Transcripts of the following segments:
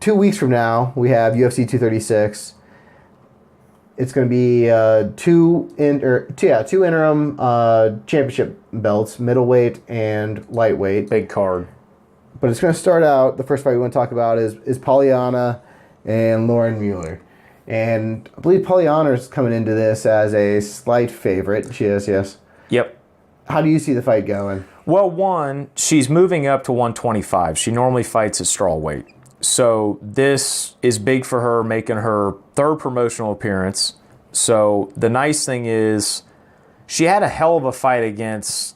2 weeks from now, we have UFC 236. It's going to be two interim championship belts, middleweight and lightweight. Big card. But it's going to start out, the first fight we want to talk about is Poliano and Laren Mueller. And I believe Poliano is coming into this as a slight favorite. She is, yes. Yep. How do you see the fight going? Well, one, she's moving up to 125. She normally fights at strawweight. So this is big for her, making her third promotional appearance. So the nice thing is she had a hell of a fight against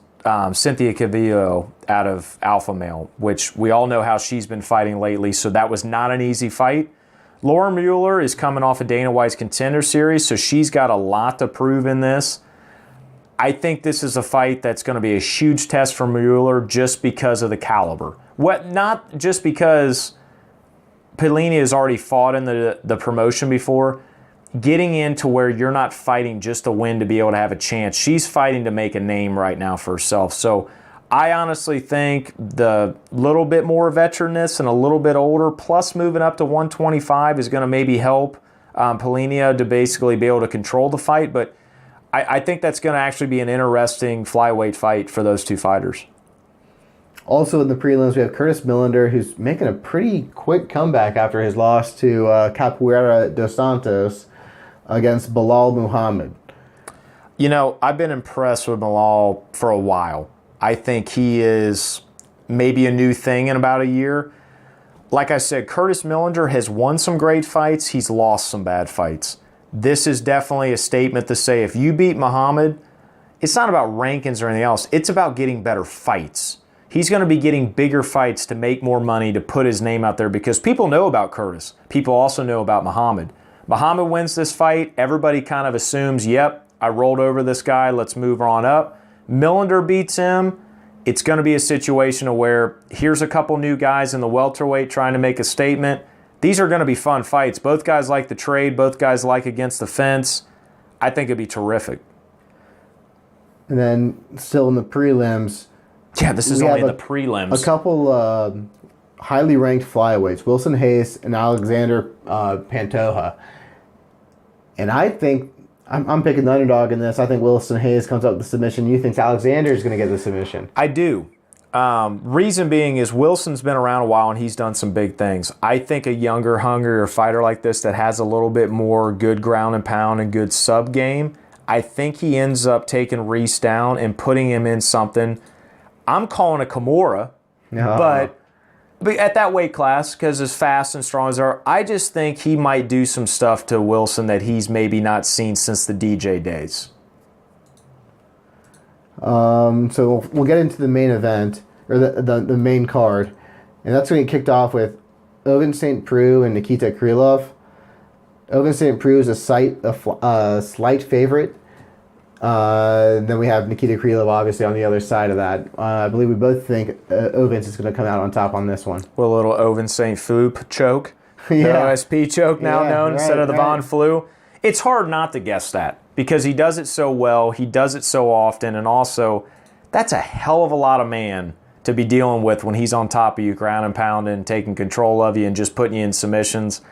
Cynthia Calvillo out of Alpha Male, which we all know how she's been fighting lately. So that was not an easy fight. Laren Mueller is coming off of Dana White's Contender Series, so she's got a lot to prove in this. I think this is a fight that's going to be a huge test for Mueller just because of the caliber. Not just because Poliano has already fought in the promotion before. Getting into where you're not fighting just to win to be able to have a chance. She's fighting to make a name right now for herself. So I honestly think the little bit more veteranness and a little bit older, plus moving up to 125 is going to maybe help Poliano to basically be able to control the fight. But I think that's going to actually be an interesting flyweight fight for those two fighters. Also in the prelims, we have Curtis Millender, who's making a pretty quick comeback after his loss to Capoeira dos Santos against Belal Muhammad. You know, I've been impressed with Belal for a while. I think he is maybe a new thing in about a year. Like I said, Curtis Millender has won some great fights. He's lost some bad fights. This is definitely a statement to say if you beat Muhammad, it's not about rankings or anything else. It's about getting better fights. He's going to be getting bigger fights to make more money, to put his name out there, because people know about Curtis. People also know about Muhammad. Muhammad wins this fight. Everybody kind of assumes, yep, I rolled over this guy. Let's move on up. Millender beats him. It's going to be a situation where here's a couple new guys in the welterweight trying to make a statement. These are going to be fun fights. Both guys like the trade. Both guys like against the fence. I think it'd be terrific. And then still in the prelims. Yeah, this is only in the prelims. A couple highly ranked flyweights, Wilson Hayes and Alexandre Pantoja. And I think, I'm picking the underdog in this. I think Wilson Hayes comes up with the submission. You think Alexander is going to get the submission? I do. Reason being is Wilson's been around a while and he's done some big things. I think a younger, hungrier fighter like this that has a little bit more good ground and pound and good sub game, I think he ends up taking Reis down and putting him in something. I'm calling a Kimura, but at that weight class, because as fast and strong as they are, I just think he might do some stuff to Wilson that he's maybe not seen since the DJ days. So we'll get into the main event, or the main card, and that's going to get kicked off with Ovince St. Preux and Nikita Krylov. Ovince St. Preux is a slight favorite. Then we have Nikita Krylov obviously on the other side of that. I believe we both think Ovince is going to come out on top on this one. Well, a little Ovince St. Foop choke. Yeah. OSP choke now known instead of the Von Flu. It's hard not to guess that because he does it so well, he does it so often, and also that's a hell of a lot of man to be dealing with when he's on top of you, ground and pounding, taking control of you, and just putting you in submissions.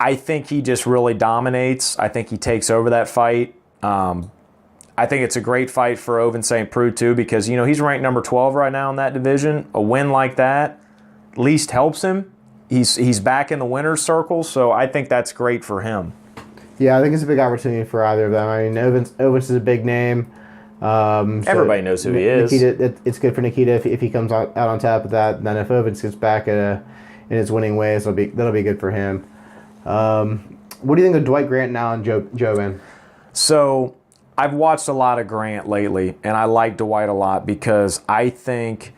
I think he just really dominates. I think he takes over that fight. I think it's a great fight for Ovince St. Preux too because, you know, he's ranked number 12 right now in that division. A win like that at least helps him. He's back in the winner's circle, so I think that's great for him. Yeah, I think it's a big opportunity for either of them. I mean, Ovince is a big name. Everybody knows who he is. Nikita, it's good for Nikita if he comes out on top of that. Then if Ovince gets back in his winning ways, that'll be good for him. What do you think of Dwight Grant now and Joe Ben? So I've watched a lot of Grant lately, and I like Dwight a lot because I think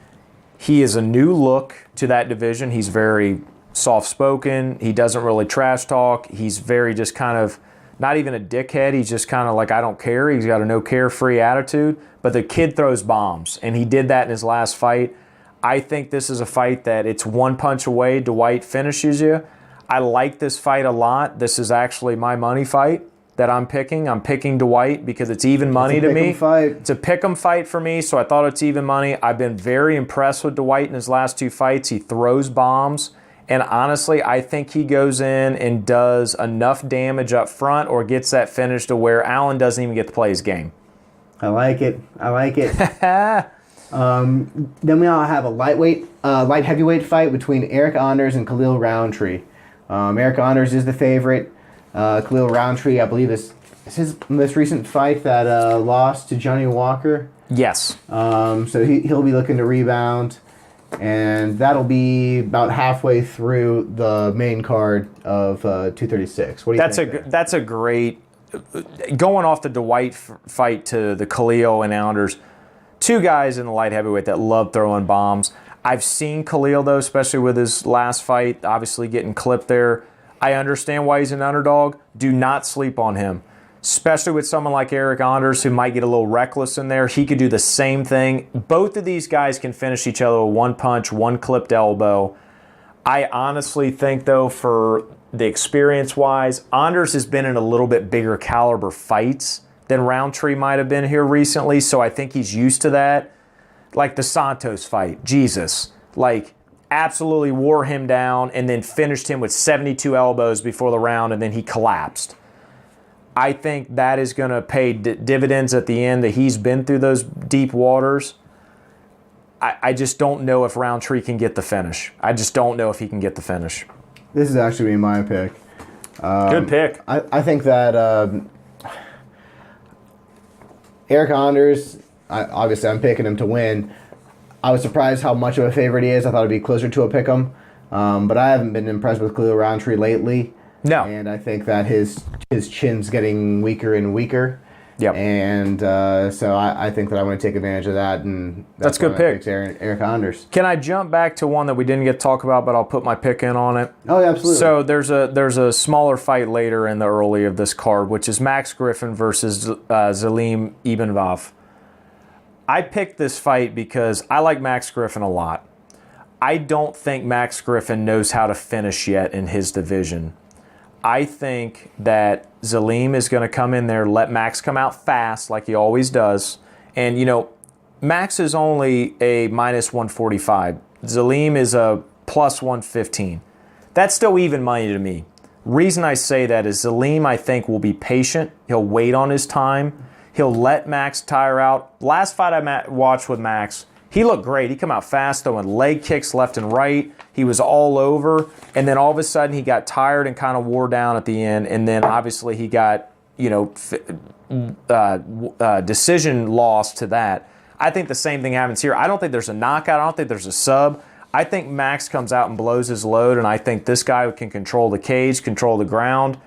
he is a new look to that division. He's very soft-spoken. He doesn't really trash talk. He's very just kind of not even a dickhead. He's just kind of like, I don't care. He's got a no carefree attitude. But the kid throws bombs, and he did that in his last fight. I think this is a fight that it's one punch away. Dwight finishes you. I like this fight a lot. This is actually my money fight that I'm picking. I'm picking Dwight because it's even money to me. It's a pick'em fight for me, so I thought it's even money. I've been very impressed with Dwight in his last two fights. He throws bombs, And honestly, I think he goes in and does enough damage up front or gets that finish to where Allen doesn't even get to play his game. I like it. Then we all have a light heavyweight fight between Eryk Anders and Khalil Rountree. Eryk Anders is the favorite. Khalil Roundtree, I believe, is his most recent fight that lost to Johnny Walker. Yes. So he'll be looking to rebound, and that'll be about halfway through the main card of 236. What do you think? That's a great going off the Dwight fight to the Khalil and Anders. Two guys in the light heavyweight that love throwing bombs. I've seen Khalil, though, especially with his last fight, obviously getting clipped there. I understand why he's an underdog. Do not sleep on him, especially with someone like Eryk Anders who might get a little reckless in there. He could do the same thing. Both of these guys can finish each other with one punch, one clipped elbow. I honestly think, though, for the experience-wise, Anders has been in a little bit bigger caliber fights than Roundtree might have been here recently, so I think he's used to that. Like the Santos fight, Jesus. Like, absolutely wore him down and then finished him with 72 elbows before the round, and then he collapsed. I think that is going to pay dividends at the end, that he's been through those deep waters. I just don't know if Roundtree can get the finish. I just don't know if he can get the finish. This is actually my pick. Good pick. I think that Eryk Anders, obviously I'm picking him to win. I was surprised how much of a favorite he is. I thought it'd be closer to a pick 'em. But I haven't been impressed with Khalil Roundtree lately. No. And I think that his chin's getting weaker and weaker. Yep. And so I think that I want to take advantage of that. And that's a good pick. Eryk Anders. Can I jump back to one that we didn't get to talk about, but I'll put my pick in on it? Oh, yeah, absolutely. So there's a smaller fight later in the early of this card, which is Max Griffin versus Zalim Ivanov. I picked this fight because I like Max Griffin a lot. I don't think Max Griffin knows how to finish yet in his division. I think that Zalim is going to come in there, let Max come out fast like he always does. And, Max is only a minus 145. Zalim is a plus 115. That's still even money to me. Reason I say that is Zalim, I think, will be patient. He'll wait on his time. He'll let Max tire out. Last fight I watched with Max, he looked great. He come out fast, throwing leg kicks left and right. He was all over. And then all of a sudden he got tired and kind of wore down at the end. And then obviously he got, decision loss to that. I think the same thing happens here. I don't think there's a knockout. I don't think there's a sub. I think Max comes out and blows his load, and I think this guy can control the cage, control the ground.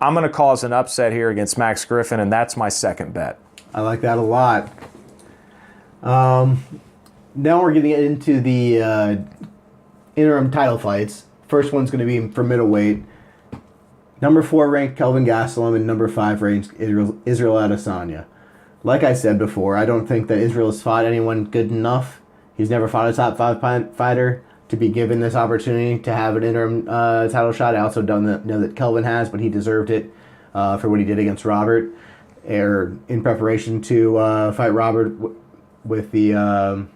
I'm going to cause an upset here against Max Griffin, and that's my second bet. I like that a lot. Now we're getting into the interim title fights. First one's going to be for middleweight. Number 4 ranked Kelvin Gastellum and number 5 ranked Israel Adesanya. Like I said before, I don't think that Israel has fought anyone good enough. He's never fought a top 5 fighter to be given this opportunity to have an interim title shot. I also don't know that Kelvin has, but he deserved it for what he did against Robert, or in preparation to fight Robert with the.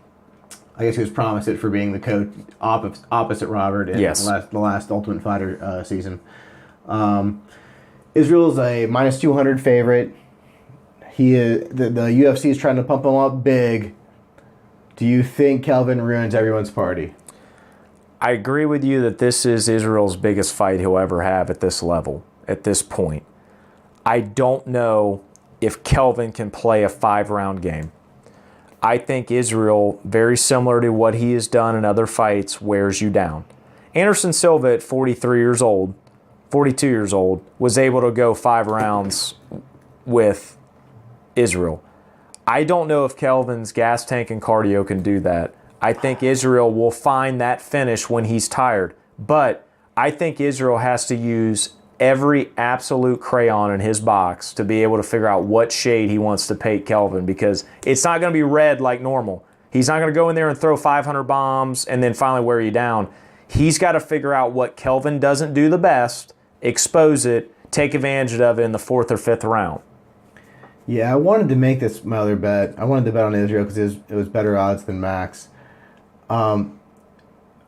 I guess he was promised it for being the coach opposite Robert in the last Ultimate Fighter season. Israel is a minus 200 favorite. He is, the UFC is trying to pump him up big. Do you think Kelvin ruins everyone's party? I agree with you that this is Israel's biggest fight he'll ever have at this level, at this point. I don't know if Kelvin can play a 5-round game. I think Israel, very similar to what he has done in other fights, wears you down. Anderson Silva at 42 years old, was able to go 5 rounds with Israel. I don't know if Kelvin's gas tank and cardio can do that. I think Israel will find that finish when he's tired. But I think Israel has to use every absolute crayon in his box to be able to figure out what shade he wants to paint Kelvin, because it's not going to be red like normal. He's not going to go in there and throw 500 bombs and then finally wear you down. He's got to figure out what Kelvin doesn't do the best, expose it, take advantage of it in the 4th or 5th round. Yeah, I wanted to make this my other bet. I wanted to bet on Israel because it was better odds than Max.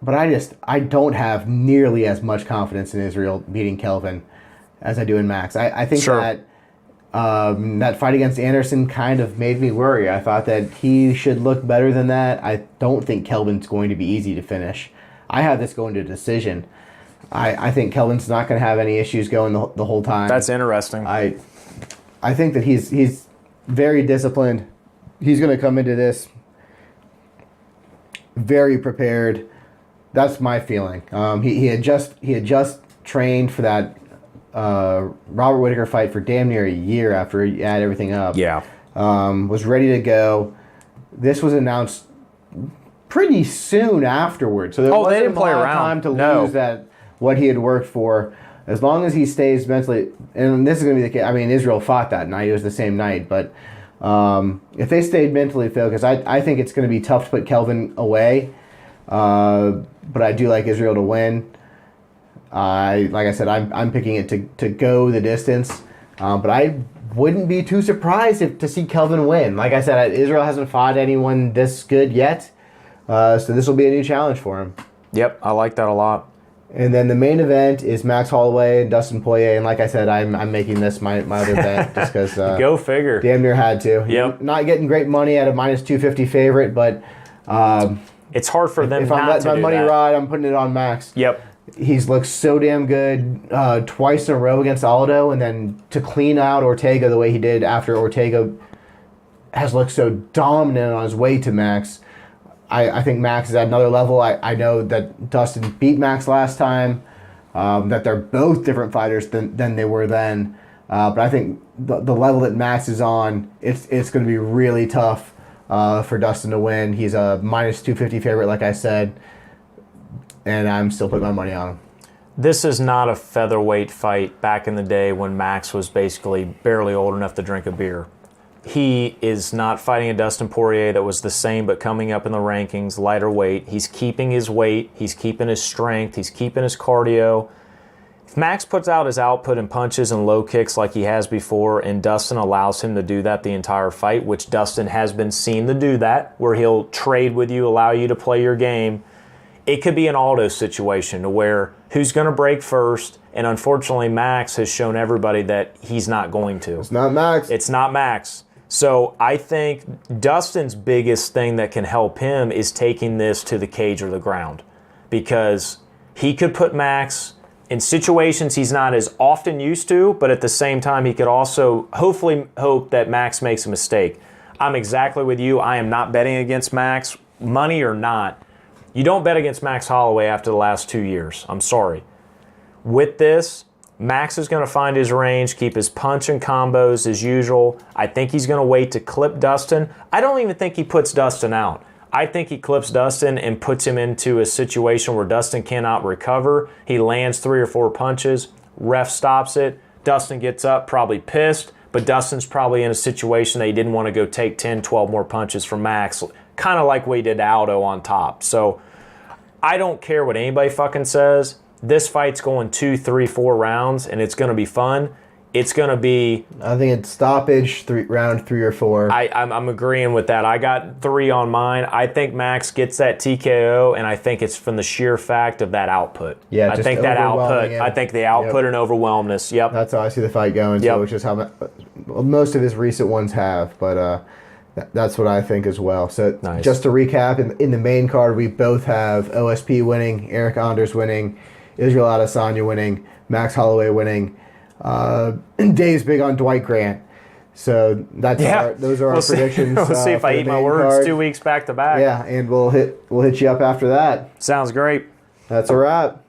But I don't have nearly as much confidence in Israel beating Kelvin as I do in Max. I think that that fight against Anderson kind of made me worry. I thought that he should look better than that. I don't think Kelvin's going to be easy to finish. I have this going to decision. I think Kelvin's not going to have any issues going the whole time. That's interesting. I think that he's very disciplined. He's going to come into this very prepared. That's my feeling. He had just trained for that Robert Whittaker fight for damn near a year after he had everything up. Yeah. Was ready to go. This was announced pretty soon afterwards, so there wasn't they didn't play a lot around. of time to lose that what he had worked for. As long as he stays mentally, and this is going to be the case. I mean, Israel fought that night; it was the same night. But if they stayed mentally focused, I think it's going to be tough to put Kelvin away. But I do like Israel to win. Like I said, I'm picking it to go the distance. But I wouldn't be too surprised to see Kelvin win. Like I said, Israel hasn't fought anyone this good yet. So this will be a new challenge for him. Yep, I like that a lot. And then the main event is Max Holloway and Dustin Poirier. And like I said, I'm making this my other bet just because Go figure. damn near had to. Yep. Not getting great money at a minus 250 favorite, but it's hard for them if not I'm letting to my do money that. ride, I'm putting it on Max. Yep. He's looked so damn good twice in a row against Aldo, and then to clean out Ortega the way he did after Ortega has looked so dominant on his way to Max. I think Max is at another level. I know that Dustin beat Max last time, that they're both different fighters than they were then. But I think the level that Max is on, it's going to be really tough for Dustin to win. He's a minus 250 favorite, like I said, and I'm still putting my money on him. This is not a featherweight fight back in the day when Max was basically barely old enough to drink a beer. He is not fighting a Dustin Poirier that was the same but coming up in the rankings, lighter weight. He's keeping his weight. He's keeping his strength. He's keeping his cardio. If Max puts out his output in punches and low kicks like he has before, and Dustin allows him to do that the entire fight, which Dustin has been seen to do that, where he'll trade with you, allow you to play your game, it could be an Aldo situation to where who's going to break first, and unfortunately Max has shown everybody that he's not going to. It's not Max. It's not Max. So I think Dustin's biggest thing that can help him is taking this to the cage or the ground, because he could put Max in situations he's not as often used to, but at the same time he could also hopefully hope that Max makes a mistake. I'm exactly with you. I am not betting against Max, money or not. You don't bet against Max Holloway after the last 2 years. I'm sorry. With this, Max is going to find his range, keep his punch and combos as usual. I think he's going to wait to clip Dustin. I don't even think he puts Dustin out. I think he clips Dustin and puts him into a situation where Dustin cannot recover. He lands 3 or 4 punches. Ref stops it. Dustin gets up, probably pissed, but Dustin's probably in a situation that he didn't want to go take 10, 12 more punches from Max, kind of like we did Aldo on top. So I don't care what anybody fucking says. This fight's going 2, 3, 4 rounds, and it's going to be fun. It's going to be... I think it's stoppage, round 3 or 4. I'm agreeing with that. I got 3 on mine. I think Max gets that TKO, and I think it's from the sheer fact of that output. Yeah, I just think that output. him. I think the output and overwhelmness. Yep. That's how I see the fight going. Yep. So, which is how most of his recent ones have, but that's what I think as well. So Nice. Just to recap, in the main card, we both have OSP winning, Eryk Anders winning, Israel Adesanya winning, Max Holloway winning. And Dave's big on Dwight Grant. So those are our predictions. We'll see if I eat my words card. 2 weeks back to back. Yeah, and we'll hit you up after that. Sounds great. That's a wrap.